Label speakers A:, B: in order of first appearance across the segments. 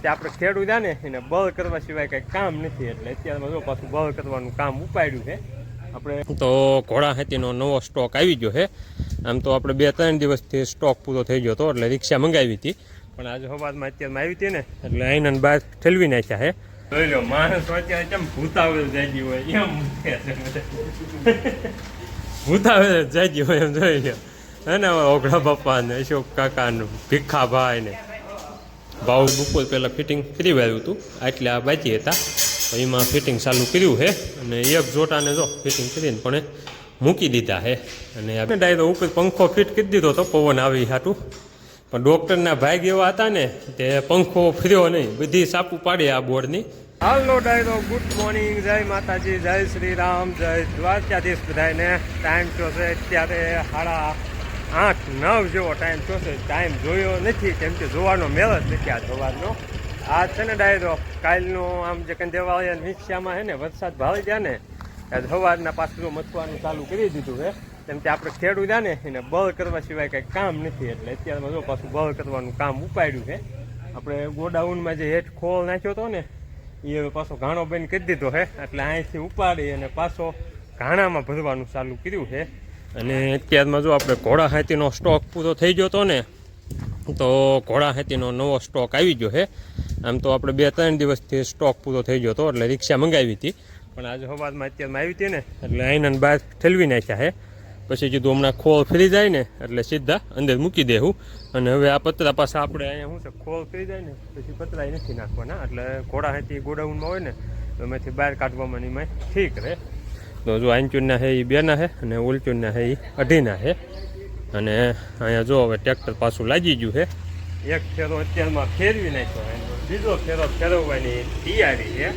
A: આપણે ખેડૂત ને એને બળ કરવા સિવાય કંઈ કામ નથી, એટલે અત્યારમાં જો પાછું બળ કરવાનું કામ ઉપાડ્યું છે આપણે. તો ઘોડા હાથીનો નવો સ્ટોક આવી ગયો છે. આમ તો આપણે 2-3 દિવસથી સ્ટોક પૂરો થઈ ગયો હતો, એટલે રિક્ષા મંગાવી હતી, પણ આજે સવારમાં અત્યારમાં આવી હતી ને એટલે અહીંના બહાર ઠેલવી નાખ્યા છે. જોઈ લો માણસ અત્યારે કેમ ભૂતાવેલ જાગી હોય એમ ભૂતાવેલ જાગી હોય એમ જોઈ લો. હે ને ઓગળા બાપા ને અશોક કાકા ને ભીખાભાઈ ને ભાવ બપોર પહેલાં ફિટિંગ કરી વાળ્યું હતું, એટલે આ બાકી હતા એમાં ફિટિંગ ચાલુ કર્યું છે. અને એક જોટાને જો ફિટિંગ કરીને પણ મૂકી દીધા છે. અને આપણે ડાયરો ઉપર પંખો ફિટ કરી દીધો હતો પવન આવી હાટું, પણ ડૉક્ટરના ભાગ એવા હતા ને તે પંખો ફર્યો નહીં, બધી સાપું પાડી આ બોર્ડની. હાલો ડાયરો, ગુડ મોર્નિંગ, જય માતાજી, જય શ્રી રામ, જય દ્વારકાધીશ બધાને. ટાઈમ થયો છે અત્યારે 8:30-9 જેવો ટાઈમ થયો છે. ટાઈમ જોયો નથી કેમ કે જોવાનો મેળ જ નથી આ સવારનો. આ છે ને ડાયરો કાલનો આમ જે કંદેવાળિયા રિક્ષામાં છે ને વરસાદ ભાળી ગયા ને સવારના પાછું મથવાનું ચાલુ કરી દીધું છે. કેમ કે આપણે ખેડૂત ને એને બળ કરવા સિવાય કંઈ કામ નથી, એટલે અત્યારમાં જો પાછું બળ કરવાનું કામ ઉપાડ્યું છે. આપણે ગોડાઉનમાં જે હેઠ ખોળ નાખ્યો હતો ને એ પાછો ઘાણો બંધ કરી દીધો છે, એટલે અહીંથી ઉપાડી અને પાછો ઘાણામાં ભરવાનું ચાલુ કર્યું છે. અને અત્યારમાં જો આપણે ઘોડા હાથીનો સ્ટોક પૂરો થઈ ગયો હતો ને તો ઘોડા હાથીનો નવો સ્ટોક આવી ગયો છે. આમ તો આપણે 2-3 દિવસથી સ્ટોક પૂરો થઈ ગયો હતો, એટલે રિક્ષા મંગાવી હતી, પણ આજે સવારમાં અત્યારમાં આવી હતી ને એટલે અહીંના બહાર ઠેલવી નાખ્યા છે. પછી કીધું હમણાં ખોળ ફરી જાય ને એટલે સીધા અંદર મૂકી દેવું. અને હવે આ પતરા પાછા આપણે અહીંયા શું છે ખોળ ફરી જાય ને પછી પતરાય નથી નાખવાના, એટલે ઘોડા હાથી ગોડાઉનમાં હોય ને તો એમાંથી બહાર કાઢવામાં એમાં ઠીક રહે. તો જો આંચુરના છે એ 2ના છે અને ઉલચુરના છે એ 2.5ના છે. અને અહીંયા જો હવે ટ્રેક્ટર પાછું લાગી ગયું છે. એક ફેરો અત્યારમાં ફેરવી નાખ્યો, બીજો ફેરો ફેરવવાની તૈયારી છે.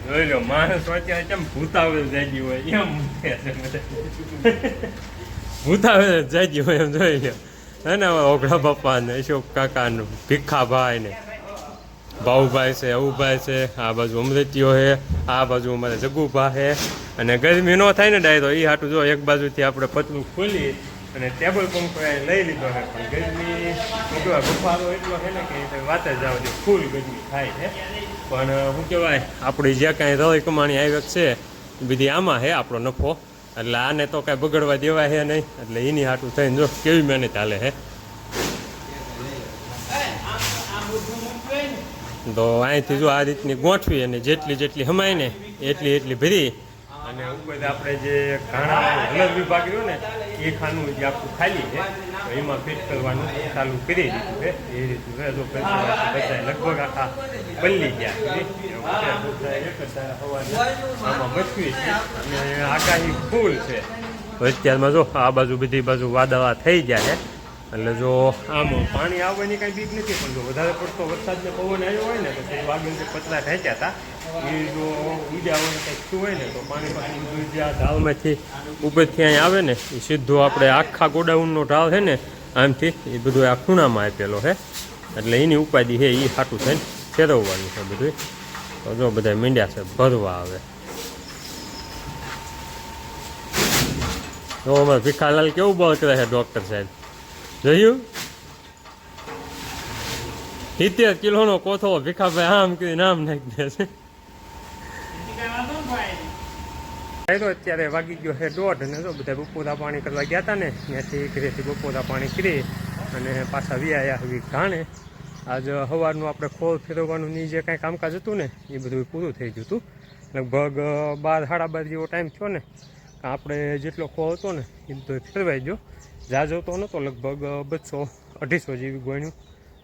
A: જોઈ લો માણસ અત્યારે કેમ ભૂતાવેલ જાગી હોય એમ ભૂતાવેલ જાગી હોય એમ જોઈ લો. હે ને ઓગળા બાપા ને અશોક કાકા ને ભીખાભાઈ ને ભાઉભાઈ છે, અવુભાઈ છે, આ બાજુ અમૃતિયો છે, આ બાજુ અમારે જગુભા છે. અને ગરમી ન થાય ને ડાયરો એ હાટું જો એક બાજુથી આપણે પતલું ખોલી અને ટેબલ પંખો લઈ લીધો છે, પણ ગરમી બફારો એટલો છે ને કે વાત જ જાવ દે, ફૂલ ગરમી થાય છે. પણ શું કહેવાય આપણી જે કાંઈ રળી કમાણી આવક છે એ બધી આમાં છે આપણો નફો, એટલે આને તો કાંઈ બગડવા દેવાય છે નહીં, એટલે એની હાટું થઈને જો કેવી મહેનત હાલે છે. તો અહીંથી જો આ રીતની ગોઠવી અને જેટલી હમાય ને એટલી ભરી અને ઉપર આપણે જે ઘાણા હલદ વિભાગ રહ્યો ને એ ખાનું જે આખું ખાલી છે તો એમાં ફિટ કરવાનું ચાલુ કરી દીધું છે. એ રીતનું બધા લગભગ આખા બદલી ગયા આમાં મચવી છે અને આગાહી ફૂલ છે. અત્યારમાં જો આ બાજુ બધી બાજુ વાદળા થઈ ગયા છે, એટલે જો આમ પાણી આવવાની કાંઈ બીક નથી, પણ જો વધારે પડતો વરસાદને પવન આવ્યો હોય ને તો તે વાગીને જે પતરા ખેંચ્યા હતા એ જો ઉડ્યા હોય કંઈક શું હોય ને તો પાણી પાણી બધું જે આ ઢાળમાંથી ઉપરથી અહીં આવે ને એ સીધું આપણે આખા ગોડાઉનનો ઢાળ છે ને આમથી એ બધું આ ખૂણામાં આપેલો છે, એટલે એની ઉપાધિ છે એ ખાટું થઈને ફેરવવાનું છે બધું. તો જો બધા મીંડ્યા છે ભરવા આવે. તો અમારે ભીખાલાલ કેવું બળ કરે છે ડૉક્ટર સાહેબ, જોયું 70 કિલોનો કોથળો ભીખાભાઈ આમ કરી નામ નાખી દે છે. અત્યારે વાગી ગયો છે 1:30 અને જો બધા બપોરા પાણી કરવા ગયા હતા ને ત્યાંથી ઘરેથી બપોરા પાણી કરી અને પાછા વ્યાયા આવી ઘાણે. આજ સવારનું આપણે ખોળ ફેરવવાનું જે કાંઈ કામકાજ હતું ને એ બધું પૂરું થઈ ગયું હતું. લગભગ 12-12:30 જેવો ટાઈમ થયો ને આપણે જેટલો ખોળ હતો ને એ બધો ફેરવાઈ ગયો. જાજો તો નહોતો, લગભગ 200-250 જેવી ગોણ્યું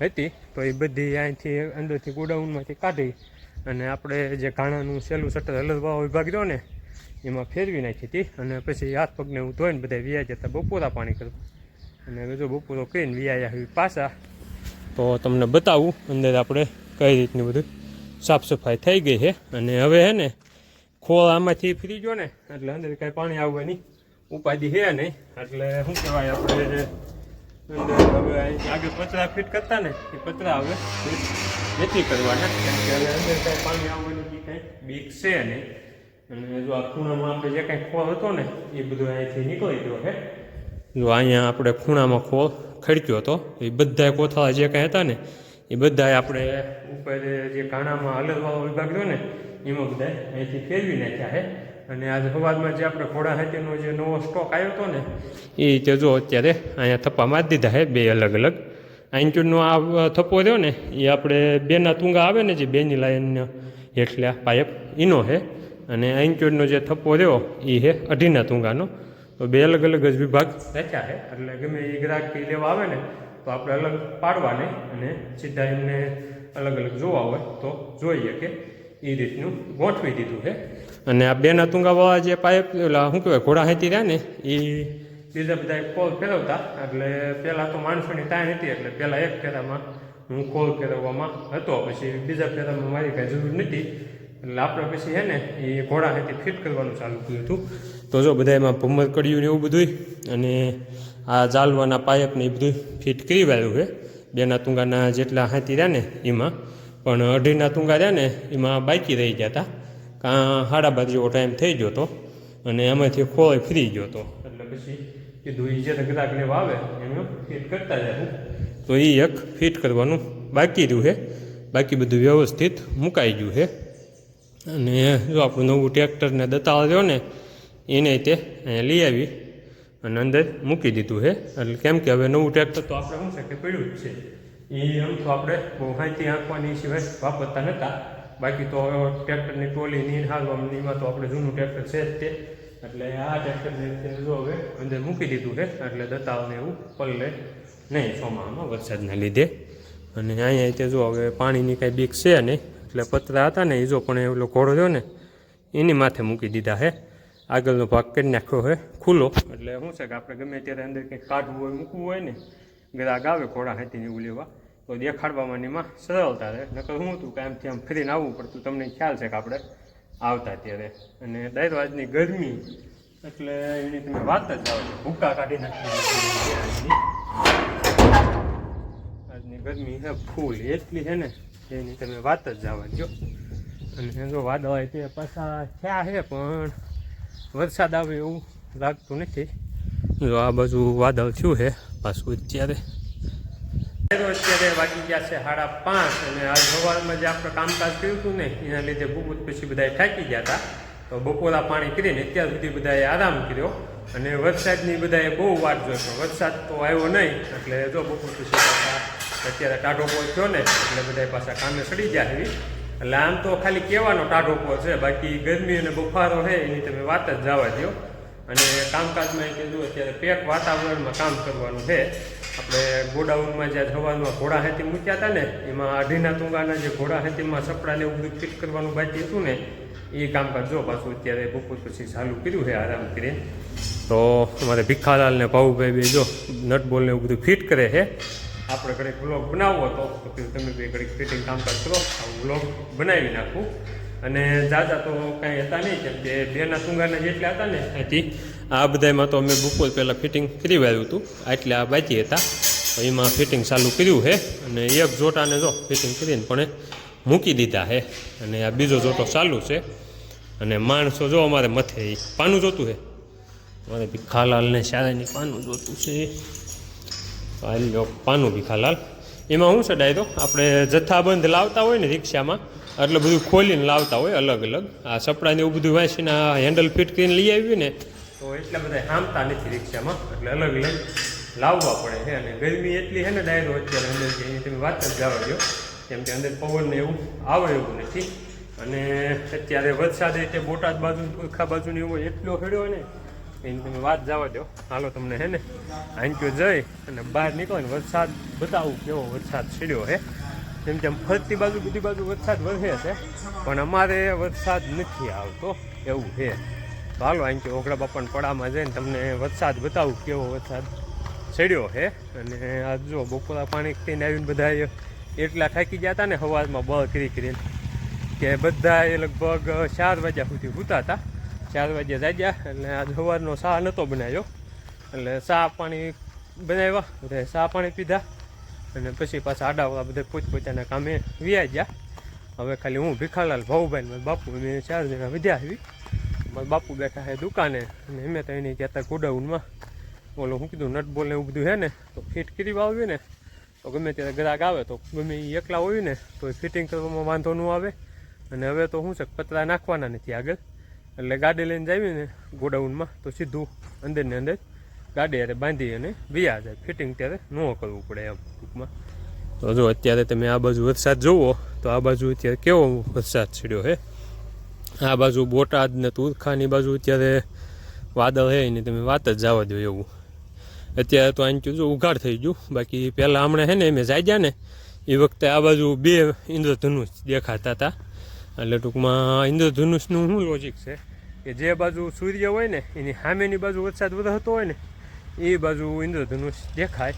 A: હતી. તો એ બધી અહીંથી અંદરથી ગોડાઉનમાંથી કાઢી અને આપણે જે ઘાણાનું સહેલું શટર હલદવાળો વિભાગ રહ્યો ને એમાં ફેરવી નાખી હતી. અને પછી હાથ પગને હું ધોઈને બધા વ્યાયા જતા બપોરા પાણી કરવા. અને જો બપોરો કરીને વ્યાયા આવી પાછા તો તમને બતાવું અંદર આપણે કઈ રીતની બધું સાફ સફાઈ થઈ ગઈ છે. અને હવે હે ને ખોળ આમાંથી ફરી ગયો ને એટલે અંદર કાંઈ પાણી આવવાની ઉપાધિ છે નહીં. એટલે શું કહેવાય આપણે હવે આગળ પતરા ફિટ કરતા ને એ પતરા હવે નથી કરવાના, કેમ કે હવે અંદર કાંઈ પાણી આવવાની કાંઈ બીક છે નહીં. અને જો આ ખૂણામાં આપણે જે કાંઈ ખોળ હતો ને એ બધું અહીંથી નીકળી ગયો છે. જો અહીંયા આપણે ખૂણામાં ખોળ ખડક્યો હતો એ બધા કોથળા જે કાંઈ હતા ને એ બધા આપણે ઉપર જે કાણામાં હલરવાળો વિભાગ રહ્યો ને એમાં બધા અહીંથી ફેરવી નાખ્યા છે. અને આજે સવારમાં જે આપણે ઘોડા હાથીનો જે નવો સ્ટોક આવ્યો હતો ને એ રીતે જો અત્યારે અહીંયા થપ્પા મારી દીધા છે 2 અલગ અલગ. આંચૂરનો આ થપ્પો રહ્યો ને એ આપણે 2ના તુંગા આવે ને જે 2ની લાઈન હેઠલા પાઇપ એનો છે. અને આંચૂરનો જે થપ્પો રહ્યો એ છે 2.5ના તુંગાનો. તો 2 અલગ અલગ જ વિભાગ રાખ્યા છે. એટલે ગમે એ ગ્રાહક લેવા આવે ને તો આપણે અલગ પાડવા નહીં અને સીધા એમને અલગ અલગ જોવા હોય તો જોઈએ કે એ રીતનું ગોઠવી દીધું છે. અને આ 2ના તુંગાવાળા જે પાઇપ શું કહેવાય ઘોડા હાથી રહ્યા ને એ બીજા બધા કોલ ફેરવતા. એટલે પહેલાં તો માણસોની તાણ હતી એટલે પહેલાં એક ફેરામાં હું કોલ ફેરવવામાં હતો, પછી બીજા ફેરામાં મારી કાંઈ જરૂર નથી. એટલે આપણે પછી છે ને એ ઘોડા હાથી ફિટ કરવાનું ચાલુ કર્યું હતું. તો જો બધા એમાં ભમર કડિયું ને એવું બધું અને આ જાલવાના પાઇપને એ બધું ફિટ કરી વાળ્યું છે. 2ના તુંગાના જેટલા હાથી રહ્યા ને એમાં, પણ 2.5ના તુંગા રહ્યા ને એમાં બાકી રહી ગયા હતા. કાં 12:30 જેવો ટાઈમ થઈ ગયો હતો અને એમાંથી ખોળ ફરી ગયો હતો. એટલે પછી કીધું એ જે ગ્રાહક લેવા આવે એનું ફિટ કરતા જાય. તો એ એક ફિટ કરવાનું બાકી રહ્યું છે, બાકી બધું વ્યવસ્થિત મુકાઈ ગયું છે. અને જો આપણું નવું ટ્રેક્ટરને દતાળ રહ્યો ને એને તે અહીંયા લઈ આવી અને અંદર મૂકી દીધું છે. એટલે કેમ કે હવે નવું ટ્રેક્ટર તો આપણે શું છે કે પડ્યું જ છે. એ આમ તો આપણે બહુ હાંથી આંકવાની સિવાય વાપરતા નહોતા. બાકી તો ટ્રેક્ટરની ટોલી નીર હાલવામાં તો આપણે જૂનું ટ્રેક્ટર છે જ તે. એટલે આ ટ્રેક્ટરને જો હવે અંદર મૂકી દીધું છે. એટલે દતાળને એવું પલ્લે નહીં ચોમામાં વરસાદના લીધે. અને અહીંયા તે જો હવે પાણીની કાંઈ બીક છે નહીં. એટલે પતરા હતા ને એ જો પણ એલો ઘોડો રહ્યો ને એની માથે મૂકી દીધા છે. આગળનો ભાગ કરી નાખ્યો છે ખુલ્લો. એટલે શું છે કે આપણે ગમે ત્યારે અંદર કંઈક કાઢવું હોય મૂકવું હોય ને ગ્રાહક આવે ઘોડા હાથીને એવું લેવા તો દેખાડવામાં એમાં સરળતા રહે. નકર શું હતું કે આમથી આમ ફરીને આવવું પડતું. તમને ખ્યાલ છે કે આપણે આવતા ત્યારે. અને ડાયરો આજની ગરમી એટલે એની તમે વાત જ આવે છે. ભૂકા કાઢી નાખી આજની ગરમી છે ફૂલ એટલી છે ને એની તમે વાત જ જવા દો. અને જો વાદળ હોય તે પાછા થયા છે પણ વરસાદ આવે એવું લાગતું નથી. જો આ બાજુ વાદળ થયું છે પાછું અત્યારે વાગી ગયા છે 5:30. અને આજ સવારમાં જે આપણે કામકાજ કર્યું હતું ને એના લીધે બપોર પછી બધા થાકી ગયા હતા. તો બપોરા પાણી કરીને અત્યાર સુધી બધાએ આરામ કર્યો. અને વરસાદની બધાએ બહુ વાટ જોઈ પણ વરસાદ તો આવ્યો નહીં. એટલે જો બપોર પછી પાછા અત્યારે ટાઢો પોળ થયો ને એટલે બધા પાછા કામે ચડી ગયા એવી. એટલે આમ તો ખાલી કહેવાનો ટાઢો પોળ છે, બાકી ગરમી અને બફારો છે એની તમે વાત જ જવા દો. અને કામકાજમાં કે જો અત્યારે પેક વાતાવરણમાં કામ કરવાનું છે. આપણે ગોડાઉનમાં જ્યાં જવાનું ઘોડા હાથી મૂક્યા હતા ને એમાં 2.5ના તુંગાના જે ઘોડા હાથીમાં સપડાને એવું બધું ફિટ કરવાનું બાકી હતું ને એ કામકાજ જો પાછું અત્યારે બપોર પછી ચાલુ કર્યું છે આરામ કરીને. તો અમારે ભીખાલાલ ને ભાઉભાઈ બે જો નટ બોલને એવું બધું ફિટ કરે છે. આપણે ઘડીક વ્લોગ બનાવવો હતો તો તમે બે ઘડીક ફિટિંગ કામકાજ કરો, આવું વ્લોગ બનાવી નાખું. અને જાજા તો કાંઈ હતા નહીં કેમ કે 2ના તુંગાના જેટલા હતા ને અહીંથી આ બધામાં તો અમે બપોર પહેલાં ફિટિંગ કરી વાળ્યું હતું. આટલા આ બાકી હતા એમાં ફિટિંગ ચાલુ કર્યું છે. અને એક જોટાને જો ફિટિંગ કરીને પણ મૂકી દીધા છે. અને આ બીજો જોટો ચાલુ છે. અને માણસો જો અમારે મથે એ પાનું જોતું છે. અમારે ભીખાલાલને શાળાની પાનું જોતું છે. હાલ પાનું ભીખાલાલ એમાં શું છે ડાયરો આપણે જથ્થાબંધ લાવતા હોય ને રિક્ષામાં એટલે બધું ખોલીને લાવતા હોય અલગ અલગ. આ સપડાને એવું બધું વાંચીને હેન્ડલ ફિટ કરીને લઈ આવ્યું ને તો એટલા બધા હામતા નથી રિક્ષામાં. એટલે અલગ અલગ લાવવા પડે છે. અને ગરમી એટલી છે ને ડાયરો અત્યારે અંદર કે એની તમે વાત જ જવા દો કેમ કે અંદર પવનને એવું આવે એવું નથી. અને અત્યારે વરસાદ એટલે બોટાદ બાજુ આખા બાજુની એવો એટલો હેડ્યો ને એની તમે વાત જવા દો. હાલો તમને છે ને આંચો જઈ અને બહાર નીકળો ને વરસાદ બતાવું કેવો વરસાદ છેડ્યો છે. જેમ જેમ ફરતી બાજુ બધી બાજુ વરસાદ વરસે છે પણ અમારે વરસાદ નથી આવતો એવું છે. તો હાલો આંચો ઓગળા બાપાના પડામાં જઈને તમને વરસાદ બતાવું કેવો વરસાદ છેડ્યો છે. અને આ જો બપોરા પાણી થઈને આવીને બધા એટલા થાકી ગયા હતા ને સવારમાં બળ કરીને કે બધા એ લગભગ 4 વાગ્યા સુધી સૂતા હતા. 4 વાગ્યા જાગ્યા એટલે આજ સવારનો ચા નહોતો બનાવ્યો એટલે ચા પાણી બનાવ્યા બધા ચા પાણી પીધા. અને પછી પાછા આડાવાળા બધા પોતપોતાના કામે વ્યાઈ ગયા. હવે ખાલી હું ભીખાલાલ ભાઉભાઈ મારા બાપુ અમે 4 જણા વધ્યા આવી. મારા બાપુ બેઠા છે દુકાને અને અમે તો એને કહેતા ગોડાઉનમાં ઓલો શું કીધું નટ બોલ એવું બધું છે ને તો ફિટ કરી વાવ્યું ને તો ગમે ત્યારે ગ્રાહક આવે તો ગમે એ એકલા હોય ને તો ફિટિંગ કરવામાં વાંધો ન આવે. અને હવે તો શું છે પતરા નાખવાના નથી આગળ, એટલે ગાડી લઈને જાવી ને ગોડાઉનમાં તો સીધું અંદર ને અંદર ગાડી હારે બાંધી અને વ્યા જાય. ફિટિંગ ત્યારે ન કરવું પડે એમ ટૂંકમાં. તો જો અત્યારે તમે આ બાજુ વરસાદ જુઓ તો આ બાજુ અત્યારે કેવો વરસાદ છેડ્યો હે. આ બાજુ બોટાદ ને તુરખાની બાજુ અત્યારે વાદળ હે ને તમે વાત જ જવા દો એવું. અત્યારે તો આમ જો ઉઘાડ થઈ ગયું, બાકી પહેલાં હમણાં હે ને મેં જાગ્યા ને એ વખતે આ બાજુ 2 ઇન્દ્રધનુષ દેખાતા હતા. એટલે ટૂંકમાં ઇન્દ્રધનુષનું શું લોજિક છે કે જે બાજુ સૂર્ય હોય ને એની સામેની બાજુ વરસાદ વધતો હોય ને એ બાજુ ઇન્દ્રધનુષ દેખાય.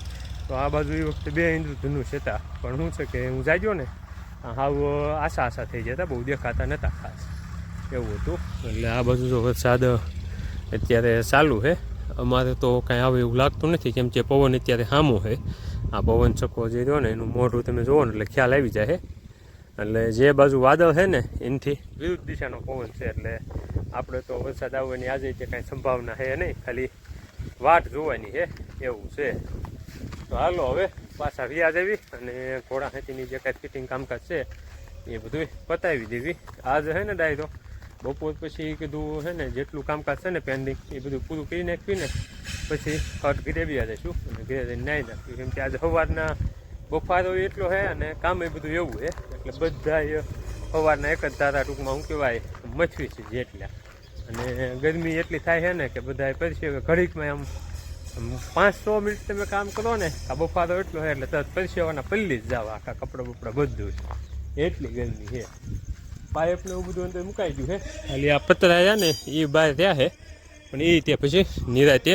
A: તો આ બાજુ એ વખતે 2 ઇન્દ્રધનુષ હતા, પણ શું છે કે હું જાગ્યો ને હાવ આશા થઈ જતા, બહુ દેખાતા નહોતા ખાસ એવું હતું. એટલે આ બાજુ જો વરસાદ અત્યારે ચાલુ છે. અમારે તો કાંઈ આવે એવું લાગતું નથી, કેમ કે પવન અત્યારે સામો છે. આ પવન ચક્કો જે રહ્યો ને એનું મોઢું તમે જુઓ ને એટલે ખ્યાલ આવી જાય. એટલે જે બાજુ વાદળ છે ને એનાથી વિરુદ્ધ દિશાનો પવન છે, એટલે આપણે તો વરસાદ આવવાની આજે જે કાંઈ સંભાવના છે નહીં, ખાલી વાટ જોવાની છે એવું છે. તો હાલો હવે પાછા વ્યાજ આવી અને ઘોડા ખેતીની જે કાંઈ ફિટિંગ કામકાજ છે એ બધું પતાવી દેવી. આજે છે ને ડાયરો બપોર પછી કીધું છે ને જેટલું કામકાજ છે ને પેન્ડિંગ એ બધું પૂરું કરી નાખ્યું ને પછી ખટ ઘરે બી જઈશું અને ઘરે જઈને નાહી નાખ્યું. કેમ કે આજે સવારના બફારો એટલો છે અને કામ એ બધું એવું છે, એટલે બધા સવારના એક જ ધારા ટૂંકમાં શું કહેવાય મથવી છે જેટલા. અને ગરમી એટલી થાય છે ને કે બધા પરસેવે ઘડીકમાં આમ 500 મિનિટ તમે કામ કરો ને આ બફારો એટલો છે એટલે તરત પરસેવાના પલ્લી જ જાવ, આખા કપડાં બપડા બધું એટલી ગરમી છે. પાઇપ ને એવું બધું અંદર મુકાઈ ગયું છે, ખાલી આ પતરા રહ્યા ને એ બહાર રહ્યા છે, પણ એ તે પછી નિરાતે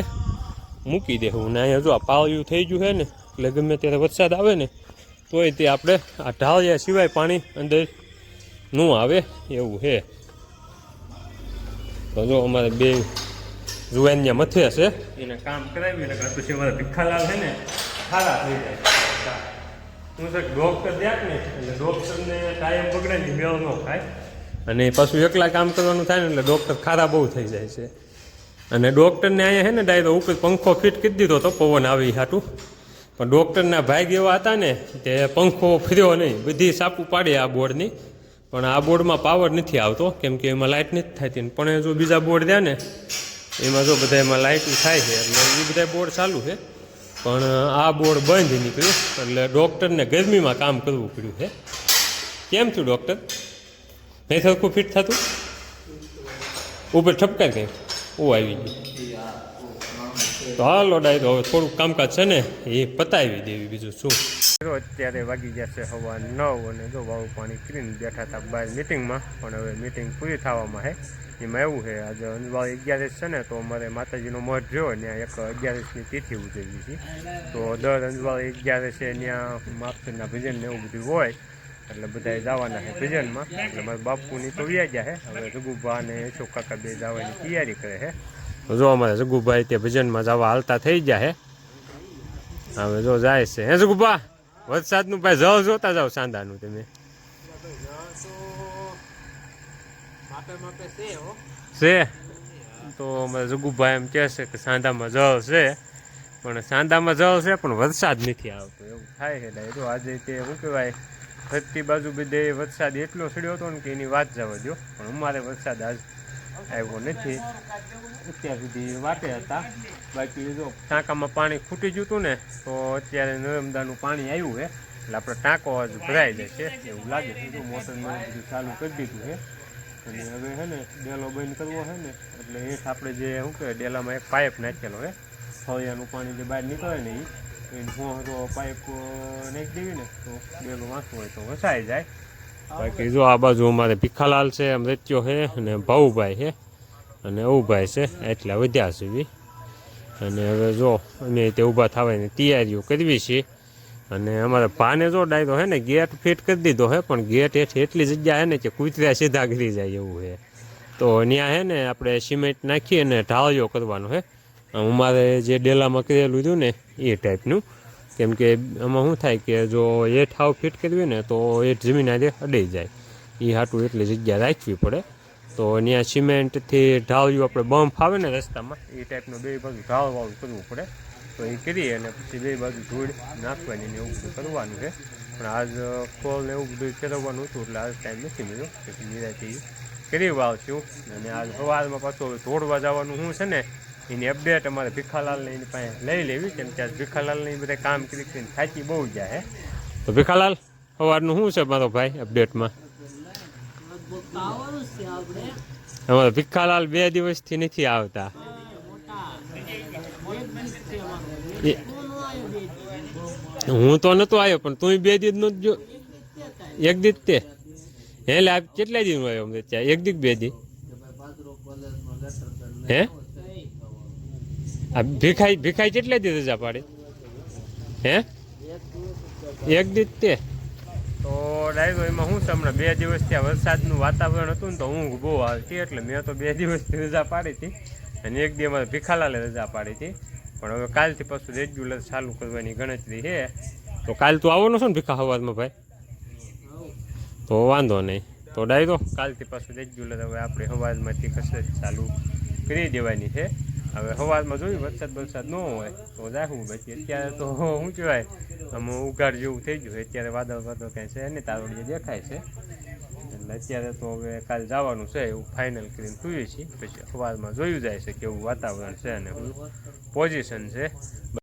A: મૂકી દેવું. ને અહીંયા જો આ પાળિયું થઈ ગયું છે ને એટલે ગમે ત્યારે વરસાદ આવે ને તોય તે આપણે આ ઢાળિયા સિવાય પાણી અંદર ન આવે એવું છે. તો જો અમારે 2 જુવાનિયા મથે છે એને કામ કરાવીને પછી અમારા ભીખાલાલ છે ને ખારા થઈ જાય. હું સર ડોક્ટર દ્યાક ને એટલે ડોક્ટરને ટાઈમ બગડે ને મેળ ન ખાય, અને પાછું એકલા કામ કરવાનું થાય ને એટલે ડૉક્ટર ખારા બહુ થઈ જાય છે. અને ડૉક્ટરને અહીંયા છે ને ડાયરો ઉપર પંખો ફિટ કરી દીધો તો પવન આવી હાટું, પણ ડૉક્ટરના ભાગ એવા હતા ને તે પંખો ફર્યો નહીં, બધી સાપું પાડી આ બોર્ડની, પણ આ બોર્ડમાં પાવર નથી આવતો કેમ કે એમાં લાઇટ નથી થતી. પણ જો બીજા બોર્ડ રહ્યા ને એમાં જો બધા એમાં લાઇટ થાય છે, એટલે એ બધા બોર્ડ ચાલુ છે. પણ આ બોર્ડ બંધ નીકળ્યું એટલે ડૉક્ટરને ગરમીમાં કામ કરવું પડ્યું છે. કેમ થયું ડૉક્ટર? નહીં સરખું ફિટ થતું? ઉપર ઠપકાય કંઈક ઓ આવી ગયું. તો હાલો ડાયરો હવે થોડુંક કામકાજ છે ને એ પતાવી દેવી, બીજું શું. અત્યારે વાગી જશે સવા 9 અને જો વાવ પાણી કરીને બેઠા હતા બહાર મિટિંગમાં, પણ હવે મિટિંગ પૂરી થવામાં છે. એમાં એવું છે આજે અંજવાળી 11 છે ને તો અમારે માતાજીનો મઠ રહ્યો ત્યાં એક 11ની તિથિ ઉજવી છે. તો દર અંજવાળી 11 છે ત્યાં માપસરના ભજન ને એવું બધું હોય, એટલે બધા જવાના છે ભજનમાં. એટલે મારા બાપુની તો વ્યાજ્યા છે, હવે જગુભા અને અશોક કાકા 2 જવાની તૈયારી કરે છે. જો અમારે જગુભાઈ તે ભજનમાં જવા હાલતા થઈ ગયા છે, હવે જો જાય છે. હે જગુભા, વરસાદનું ભાઈ જળ જોતા જાઓ સાંદાનું તમે છે. તો અમારે જગુભાઈ એમ કહે છે કે સાંદામાં જળ છે, પણ સાંદામાં જળ છે પણ વરસાદ નથી આવતો એવું થાય છે. જો આજે તે શું કહેવાય ધરતી બાજુ બધે વરસાદ એટલો ચડ્યો હતો ને કે એની વાત જવા દો, પણ અમારે વરસાદ આજ આવ્યો નથી. અત્યાર સુધી વાટે હતા, બાકી જો ટાંકામાં પાણી ખૂટી ગયું હતું ને તો અત્યારે નર્મદાનું પાણી આવ્યું છે એટલે આપણે ટાંકો આજ ભરાઈ જશે એવું લાગે છે. મોટરનું બધું ચાલુ કરી દીધું છે અને હવે છે ને ડેલો બંધ કરવો છે ને એટલે હેઠ આપણે જે શું કહેવાય ડેલામાં એક પાઇપ નાખેલો છે, ફળિયાનું પાણી જે બહાર નીકળે ને એને તો પાઇપ નાખી દેવી ને તો ડેલો વાંચવું હોય તો વસાઈ જાય. બાકી જો આ બાજુ અમારે ભીખાલાલ છે, મૃત્યો છે અને ભાઉભાઈ છે અને અવુભાઈ છે, એટલા વધ્યા છે. અને હવે જો અમે તે ઊભા થવાની તૈયારીઓ કરવી છે. અને અમારે ભાને જો ડાયરો છે ને ગેટ ફિટ કરી દીધો છે, પણ ગેટ હેઠ એટલી જગ્યા છે ને કે કૂતરા સીધા કરી જાય એવું છે. તો ત્યાં છે ને આપણે સિમેન્ટ નાખી અને ઢાળિયો કરવાનો છે. અમારે જે ડેલામાં કરેલું હતું ને એ ટાઈપનું, કેમ કે આમાં શું થાય કે જો હેઠ હાવ ફિટ કરવી ને તો હેઠ જમીન આજે અડાઈ જાય, એ હાટું એટલી જગ્યા રાખવી પડે. તો ત્યાં સિમેન્ટથી ઢાળિયું આપણે બમ્પ આવે ને રસ્તામાં એ ટાઈપનો 2 ભાગ ઢાળવાળું કરવું પડે. તો એ કરી અને પછી બે બાજુ ધૂળ નાખવાની ને એવું બધું કરવાનું છે. પણ આજ કોલ ને એવું બધું ફેરવવાનું હતું એટલે આજ ટાઈમ નથી મળ્યો પછી નિરાંતે કરી વાવશું. અને આજ સવારમાં પાછું તોડવા જવાનું શું છે ને એની અપડેટ અમારે ભીખાલાલને એની પાસે લઈ લેવી, કેમ કે આજ ભીખાલાલને એ બધા કામ કરી કરીને થાકી બહુ જાય હે. તો ભીખાલાલ સવારનું શું છે મારો ભાઈ અપડેટમાં? અમારે ભીખાલાલ 2 દિવસથી નથી આવતા. હું તો નતો આવ્યો પણ તું 2 દિવસ નો જો 1 દિવસ તે એટલે આ કેટલા દિન આવ્યો અમને ત્યાં? 1 દિવસ 2 દિવસ હે? આ ભીખાઈ કેટલા દિવસ રજા પાડે હે? 1 દિવસ તે તો ડાયરો એમાં શું છે હમણાં 2 દિવસ ત્યાં વરસાદનું વાતાવરણ હતું ને તો ઊંઘ બહુ આવતી એટલે મેં તો 2 દિવસથી રજા પાડી હતી અને 1 દી અમારે ભીખાલાલે રજા પાડી હતી. પણ હવે કાલથી પાછું રેગ્યુલર ચાલુ કરવાની ગણતરી છે. તો કાલ તું આવવાનો છો ને ભીખા સવારમાં ભાઈ? તો વાંધો નહીં. તો ડાયરો કાલથી પાછું રેગ્યુલર હવે આપણે સવારમાંથી કસરત ચાલુ કરી દેવાની છે. હવે સવારમાં જોયું વરસાદ ન હોય તો જાવું, પછી અત્યારે તો શું કહેવાય આમ ઉઘાડ જેવું થઈ ગયું. અત્યારે વાદળ કાંઈ છે ને તારોડીએ દેખાય છે એટલે અત્યારે તો હવે કાલે જવાનું છે એવું ફાઇનલ કરીને જોઈએ છીએ. પછી સવારમાં જોયું જાય છે કેવું વાતાવરણ છે અને શું પોઝિશન છે.